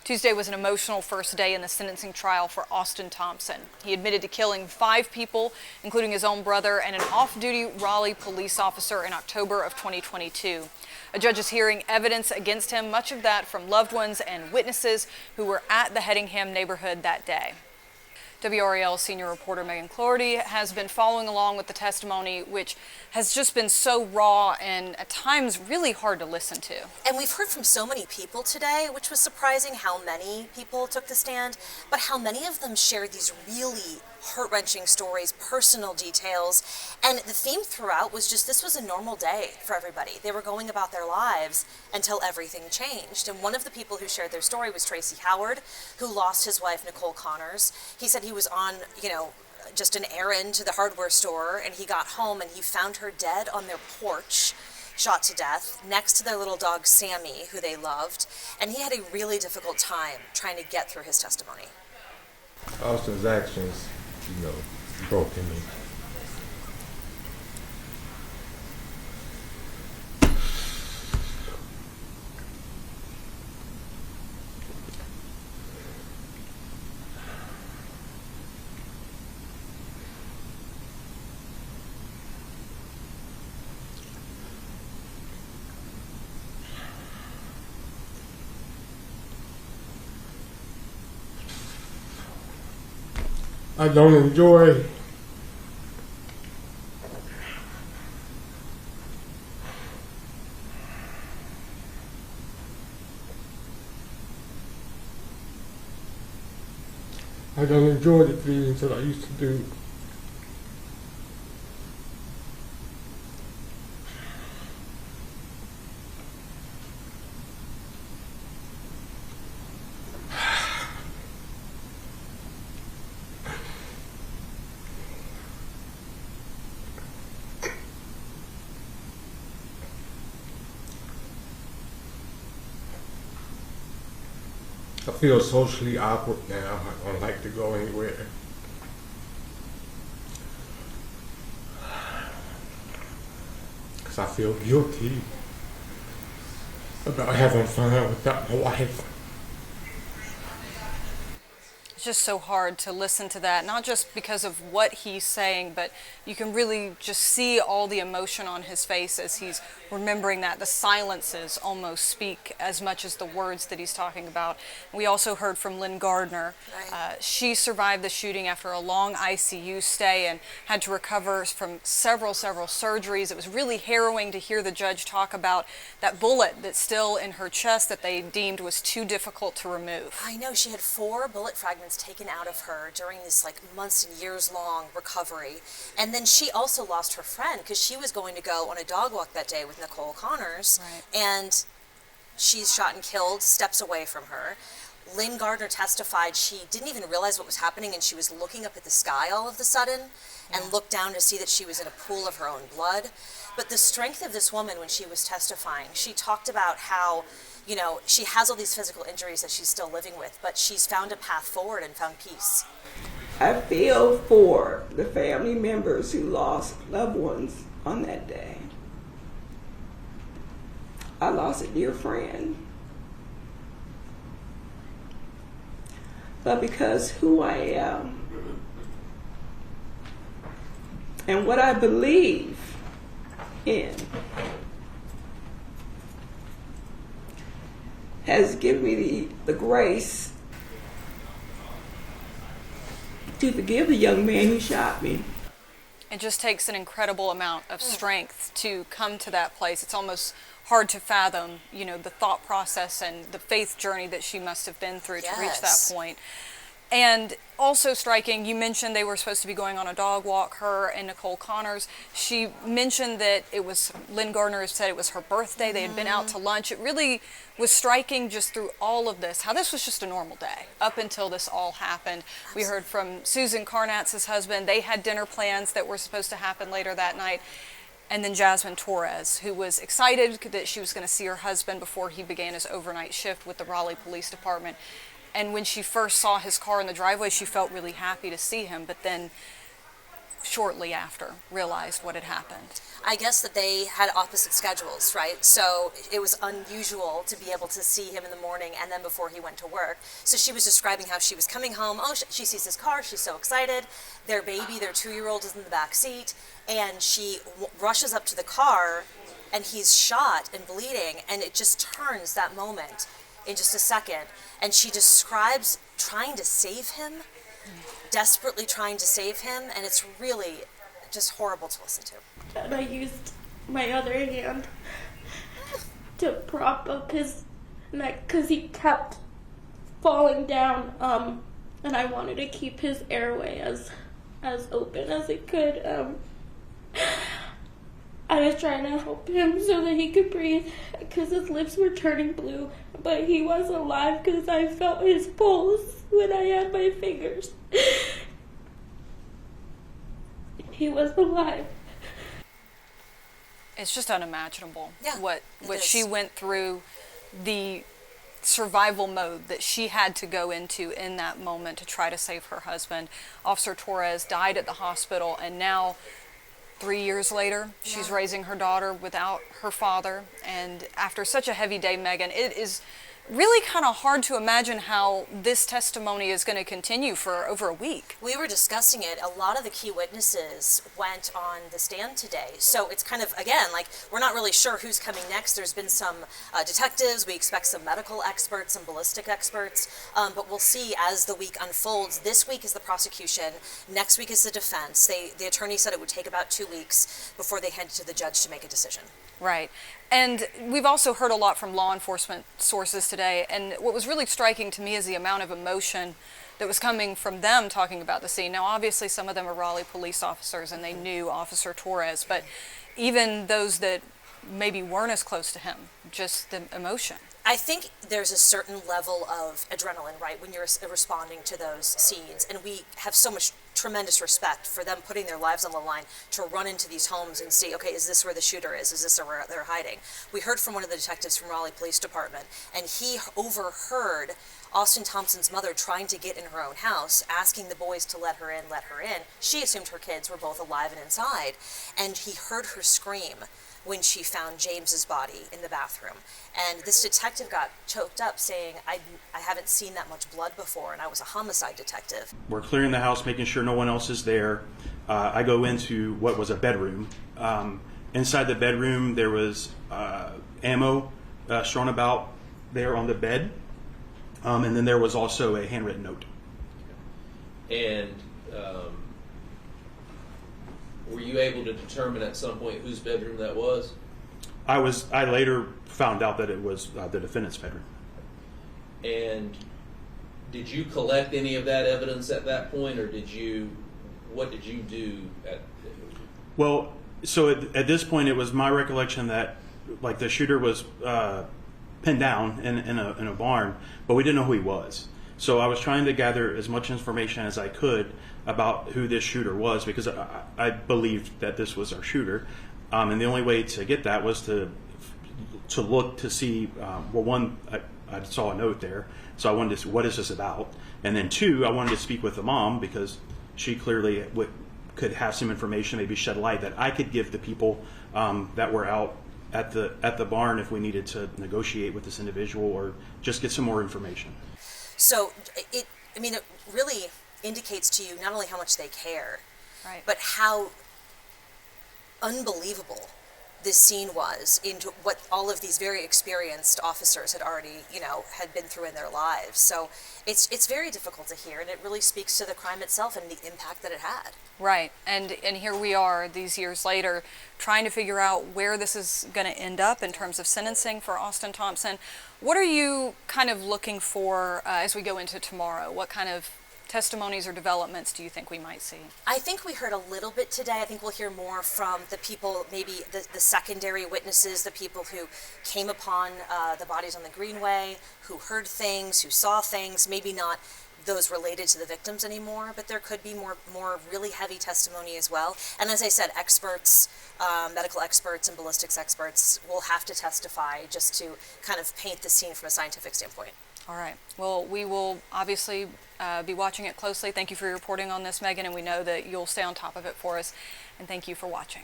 Tuesday was an emotional first day in the sentencing trial for Austin Thompson. He admitted to killing 5 people, including his own brother and an off-duty Raleigh police officer in October of 2022. A judge is hearing evidence against him, much of that from loved ones and witnesses who were at the Hedingham neighborhood that day. WRAL senior reporter Megan Cloherty has been following along with the testimony, which has just been so raw and at times really hard to listen to. And we've heard from so many people today, which was surprising how many people took the stand, but how many of them shared these really heart-wrenching stories, personal details. And the theme throughout was just this was a normal day for everybody. They were going about their lives until everything changed. And one of the people who shared their story was Tracy Howard, who lost his wife, Nicole Connors. He said he was on, just an errand to the hardware store, and he got home and he found her dead on their porch, shot to death, next to their little dog, Sammy, who they loved. And he had a really difficult time trying to get through his testimony. Austin's actions, broke me. I don't enjoy the things that I used to do. I feel socially awkward now. I don't like to go anywhere. Because I feel guilty about having fun without my wife. It's just so hard to listen to that, not just because of what he's saying, but you can really just see all the emotion on his face as he's remembering that. The silences almost speak as much as the words that he's talking about. We also heard from Lynn Gardner. Right. She survived the shooting after a long ICU stay and had to recover from several surgeries. It was really harrowing to hear the judge talk about that bullet that's still in her chest that they deemed was too difficult to remove. I know, she had 4 bullet fragments taken out of her during this months and years long recovery. And then she also lost her friend because she was going to go on a dog walk that day with Nicole Connors. Right. And she's shot and killed steps away from her. Lynn Gardner testified she didn't even realize what was happening, and she was looking up at the sky all of a sudden and looked down to see that she was in a pool of her own blood. But the strength of this woman when she was testifying, she talked about how she has all these physical injuries that she's still living with, but she's found a path forward and found peace. I feel for the family members who lost loved ones on that day. I lost a dear friend. But because who I am and what I believe in has given me the grace to forgive the young man who shot me. It just takes an incredible amount of strength to come to that place. It's almost hard to fathom, the thought process and the faith journey that she must have been through to reach that point. And also striking, you mentioned they were supposed to be going on a dog walk, her and Nicole Connors. She mentioned that it was, Lynn Gardner said it was her birthday. They had been out to lunch. It really was striking just through all of this, how this was just a normal day up until this all happened. We heard from Susan Carnatz's husband. They had dinner plans that were supposed to happen later that night. And then Jasmine Torres, who was excited that she was going to see her husband before he began his overnight shift with the Raleigh Police Department. And when she first saw his car in the driveway, she felt really happy to see him. But then shortly after realized what had happened? I guess that they had opposite schedules, right? So it was unusual to be able to see him in the morning and then before he went to work. So she was describing how she was coming home. Oh, she sees his car. She's so excited. Their baby, their 2-year-old, is in the back seat. And she rushes up to the car, and he's shot and bleeding. And it just turns that moment in just a second. And she describes trying to save him, desperately trying to save him. And it's really just horrible to listen to. And I used my other hand to prop up his neck because he kept falling down, and I wanted to keep his airway as open as it could. I was trying to help him so that he could breathe because his lips were turning blue, but he was alive because I felt his pulse when I had my fingers. He was alive. It's just unimaginable Yeah, what it she is. went through, the survival mode that she had to go into in that moment to try to save her husband. Officer Torres died at the hospital, and now 3 years later, she's raising her daughter without her father. And after such a heavy day, Megan, it is really kind of hard to imagine how this testimony is going to continue for over a week. We were discussing it. A lot of the key witnesses went on the stand today. So it's kind of, again, like we're not really sure who's coming next. There's been some detectives. We expect some medical experts, some ballistic experts. But we'll see as the week unfolds. This week is the prosecution. Next week is the defense. The attorney said it would take about 2 weeks before they head to the judge to make a decision. Right. And we've also heard a lot from law enforcement sources today, and what was really striking to me is the amount of emotion that was coming from them talking about the scene. Now, obviously, some of them are Raleigh police officers, and they knew Officer Torres, but even those that maybe weren't as close to him, just the emotion. I think there's a certain level of adrenaline, right, when you're responding to those scenes. And we have so much tremendous respect for them putting their lives on the line to run into these homes and see, okay, is this where the shooter is? Is this where they're hiding? We heard from one of the detectives from Raleigh Police Department, and he overheard Austin Thompson's mother trying to get in her own house, asking the boys to let her in. She assumed her kids were both alive and inside, and he heard her scream when she found James's body in the bathroom. And this detective got choked up saying, I haven't seen that much blood before, and I was a homicide detective. We're clearing the house, making sure no one else is there. I go into what was a bedroom. Inside the bedroom, there was ammo strewn about there on the bed. And then there was also a handwritten note. And were you able to determine at some point whose bedroom that was? I later found out that it was the defendant's bedroom. And did you collect any of that evidence at that point, or what did you do at? Well, so at this point, it was my recollection that like the shooter was pinned down in a barn, but we didn't know who he was. So I was trying to gather as much information as I could about who this shooter was, because I believed that this was our shooter. And the only way to get that was to look to see, well, one, I saw a note there, so I wanted to see, what is this about? And then two, I wanted to speak with the mom, because she clearly could have some information, maybe shed light that I could give the people that were out at the barn if we needed to negotiate with this individual or just get some more information. So it really indicates to you not only how much they care, Right. but how unbelievable this scene was into what all of these very experienced officers had already, had been through in their lives. So it's very difficult to hear, and it really speaks to the crime itself and the impact that it had. Right, and here we are these years later trying to figure out where this is going to end up in terms of sentencing for Austin Thompson. What are you kind of looking for as we go into tomorrow? What kind of testimonies or developments do you think we might see? I think we heard a little bit today. I think we'll hear more from the people, maybe the secondary witnesses, the people who came upon the bodies on the Greenway, who heard things, who saw things, maybe not those related to the victims anymore, but there could be more really heavy testimony as well. And as I said, experts, medical experts and ballistics experts will have to testify just to kind of paint the scene from a scientific standpoint. All right. Well, we will obviously be watching it closely. Thank you for your reporting on this, Megan, and we know that you'll stay on top of it for us. And thank you for watching.